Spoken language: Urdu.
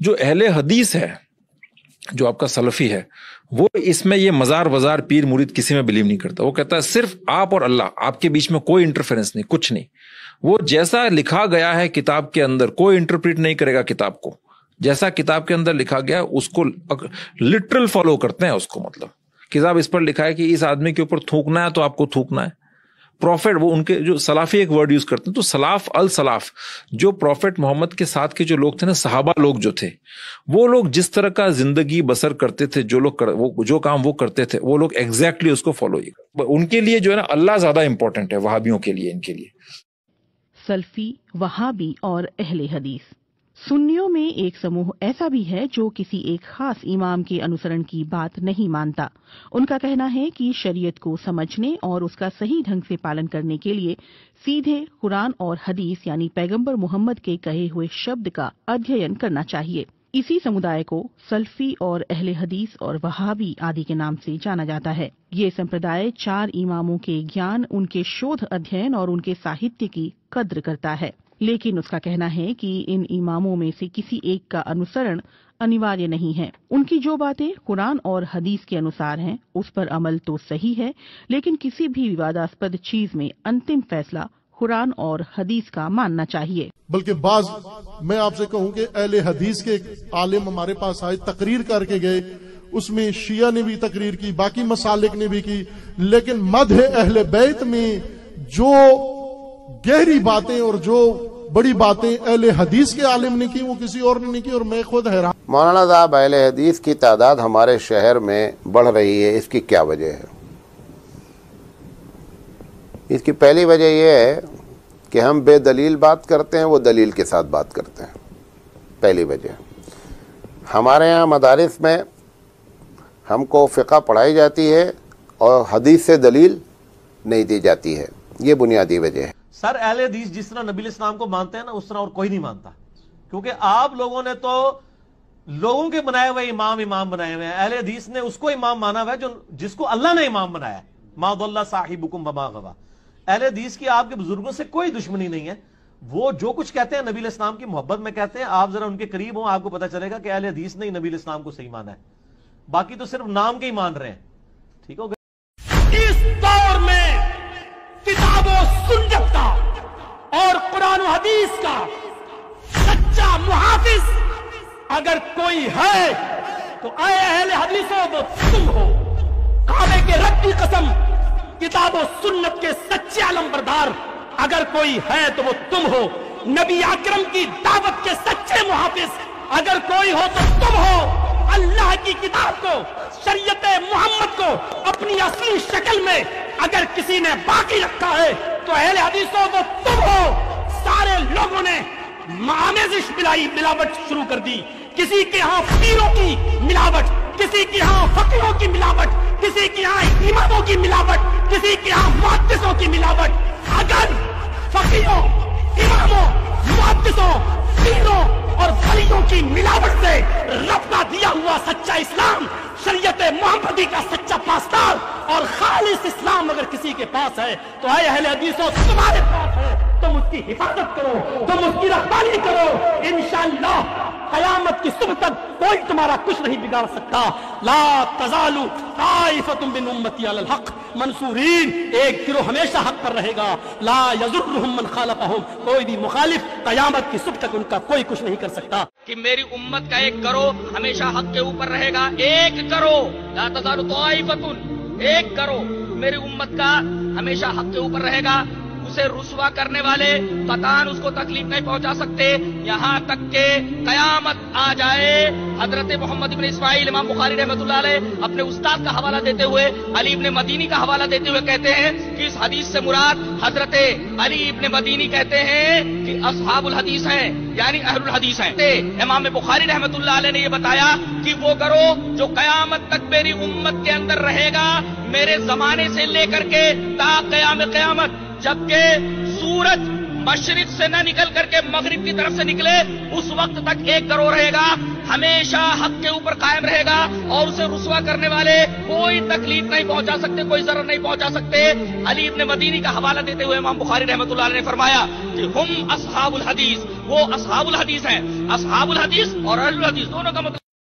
جو اہل حدیث ہے، جو آپ کا سلفی ہے، وہ اس میں یہ مزار وزار پیر مرید کسی میں بلیو نہیں کرتا. وہ کہتا ہے صرف آپ اور اللہ، آپ کے بیچ میں کوئی انٹرفیرنس نہیں، کچھ نہیں. وہ جیسا لکھا گیا ہے کتاب کے اندر، کوئی انٹرپریٹ نہیں کرے گا کتاب کو. جیسا کتاب کے اندر لکھا گیا اس کو لٹرل فالو کرتے ہیں اس کو. مطلب کتاب اس پر لکھا ہے کہ اس آدمی کے اوپر تھوکنا ہے تو آپ کو تھوکنا ہے. پروفٹ، وہ ان کے جو سلافی ایک ورڈ یوز کرتے ہیں، تو سلاف السلاف، جو پروفٹ محمد کے ساتھ کے جو لوگ تھے نا، صحابہ لوگ جو تھے، وہ لوگ جس طرح کا زندگی بسر کرتے تھے، جو کام وہ کرتے تھے، وہ لوگ ایگزیکٹلی اس کو فالو ہی کرتے. ان کے لیے جو ہے نا اللہ زیادہ امپورٹنٹ ہے وہابیوں کے لیے. ان کے لیے سلفی، وہابی اور اہل حدیث. سنیوں میں ایک سموہ ایسا بھی ہے جو کسی ایک خاص امام کے انوسرن کی بات نہیں مانتا. ان کا کہنا ہے کہ شریعت کو سمجھنے اور اس کا صحیح ڈھنگ سے پالن کرنے کے لیے سیدھے قرآن اور حدیث یعنی پیغمبر محمد کے کہے ہوئے شبد کا ادھین کرنا چاہیے. اسی سمودائے کو سلفی اور اہل حدیث اور وہابی آدی کے نام سے جانا جاتا ہے. یہ سمپردائے 4 اماموں کے گیان، ان کے شودھ ادھین اور ان کے ساہتیہ کی قدر کرتا ہے. لیکن اس کا کہنا ہے کہ ان اماموں میں سے کسی ایک کا انوسرن انیواریہ نہیں ہے. ان کی جو باتیں قرآن اور حدیث کے انوسار ہیں اس پر عمل تو صحیح ہے، لیکن کسی بھی وواداسپد چیز میں انتم فیصلہ قرآن اور حدیث کا ماننا چاہیے. بلکہ بعض میں آپ سے کہوں کہ اہل حدیث کے عالم ہمارے پاس آئے، تقریر کر کے گئے، اس میں شیعہ نے بھی تقریر کی، باقی مسالک نے بھی کی، لیکن مدح اہل بیت میں جو گہری باتیں اور جو بڑی باتیں اہل حدیث کے عالم نے کی وہ کسی اور نے نہیں کی. اور میں خود حیران. مولانا صاحب، اہل حدیث کی تعداد ہمارے شہر میں بڑھ رہی ہے، اس کی کیا وجہ ہے؟ اس کی پہلی وجہ یہ ہے کہ ہم بے دلیل بات کرتے ہیں، وہ دلیل کے ساتھ بات کرتے ہیں. پہلی وجہ. ہمارے یہاں مدارس میں ہم کو فقہ پڑھائی جاتی ہے اور حدیث سے دلیل نہیں دی جاتی ہے. یہ بنیادی وجہ ہے. سر، اہل حدیث جس طرح نبی الاسلام کو مانتے ہیں نا، اس طرح اور کوئی نہیں مانتا. کیونکہ آپ لوگوں نے تو لوگوں کے بنائے ہوئے امام بنائے ہوئے ہیں. اہل حدیث نے اس کو امام مانا ہوا ہے جس کو اللہ نے امام بنایا ہے. ما ضل صاحبکم وما غوی. اہل حدیث کی آپ کے بزرگوں سے کوئی دشمنی نہیں ہے. وہ جو کچھ کہتے ہیں نبی الاسلام کی محبت میں کہتے ہیں. آپ ذرا ان کے قریب ہوں، آپ کو پتہ چلے گا کہ اہل حدیث نے نبی الاسلام کو صحیح مانا ہے. باقی تو صرف نام کے ہی مان رہے ہیں. ٹھیک ہو گیا. اس دور میں کتاب و سنت کا اور قرآن و حدیث کا سچا محافظ اگر کوئی ہے تو اے اہل حدیثوں وہ تم ہو. کعبے کے رب کی قسم، کتاب و سنت کے سچے علمبردار اگر کوئی ہے تو وہ تم ہو. نبی اکرم کی دعوت کے سچے محافظ اگر کوئی ہو تو تم ہو. اللہ کی کتاب کو، شریعت محمد کو اپنی اصلی شکل میں اگر کسی نے باقی رکھا ہے تو اہل حدیثوں وہ تم ہو. سارے لوگوں نے آمیزش ملاوٹ شروع کر دی. کسی کے ہاں پیروں کی ملاوٹ، کسی کے ہاں فقیروں کی ملاوٹ، کسی کے ہاں اماموں کی ملاوٹ، کسی کے ہاں محدثوں کی ملاوٹ. اگر فقیروں، اماموں، محدثوں، پیروں اور ولیوں کی ملاوٹ سے رب کا دیا ہوا سچا اسلام، شریعت محمدی کا سچا پاسدار اور خالص اسلام اگر کسی کے پاس ہے تو اے اہل حدیثوں تمہارے پاس ہے. تم اس کی حفاظت کرو، تم اس کی رکھوالی کرو. انشاءاللہ قیامت کی صبح تک کوئی تمہارا کچھ نہیں بگاڑ سکتا. لا تزال طائفۃ من امتی علی الحق منصورین. ایک گروہ ہمیشہ حق پر رہے گا. لا یضرهم من خالفهم. کوئی بھی مخالف قیامت کی صبح تک ان کا کوئی کچھ نہیں کر سکتا. کہ میری امت کا ایک گروہ ہمیشہ حق کے اوپر رہے گا. ایک گروہ، لا تزال طائفۃ، ایک گروہ میری امت کا ہمیشہ حق کے اوپر رہے گا. اسے رسوا کرنے والے قطعاً اس کو تکلیف نہیں پہنچا سکتے یہاں تک کہ قیامت آ جائے. حضرت محمد ابن اسماعیل امام بخاری رحمۃ اللہ علیہ اپنے استاد کا حوالہ دیتے ہوئے، علی ابن مدینی کا حوالہ دیتے ہوئے کہتے ہیں کہ اس حدیث سے مراد حضرت علی ابن مدینی کہتے ہیں کہ اصحاب الحدیث ہیں، یعنی اہل الحدیث ہیں. امام بخاری رحمۃ اللہ علیہ نے یہ بتایا کہ وہ گروہ جو قیامت تک میری امت کے اندر رہے گا، میرے زمانے سے لے کر کے تا قیام قیامت، جبکہ سورج مشرق سے نہ نکل کر کے مغرب کی طرف سے نکلے اس وقت تک ایک گروہ رہے گا، ہمیشہ حق کے اوپر قائم رہے گا اور اسے رسوا کرنے والے کوئی تکلیف نہیں پہنچا سکتے، کوئی ضرر نہیں پہنچا سکتے. علی ابن مدینی کا حوالہ دیتے ہوئے امام بخاری رحمۃ اللہ علیہ نے فرمایا کہ ہم اصحاب الحدیث وہ اصحاب الحدیث ہیں. اصحاب الحدیث اور اہل الحدیث دونوں کا مطلب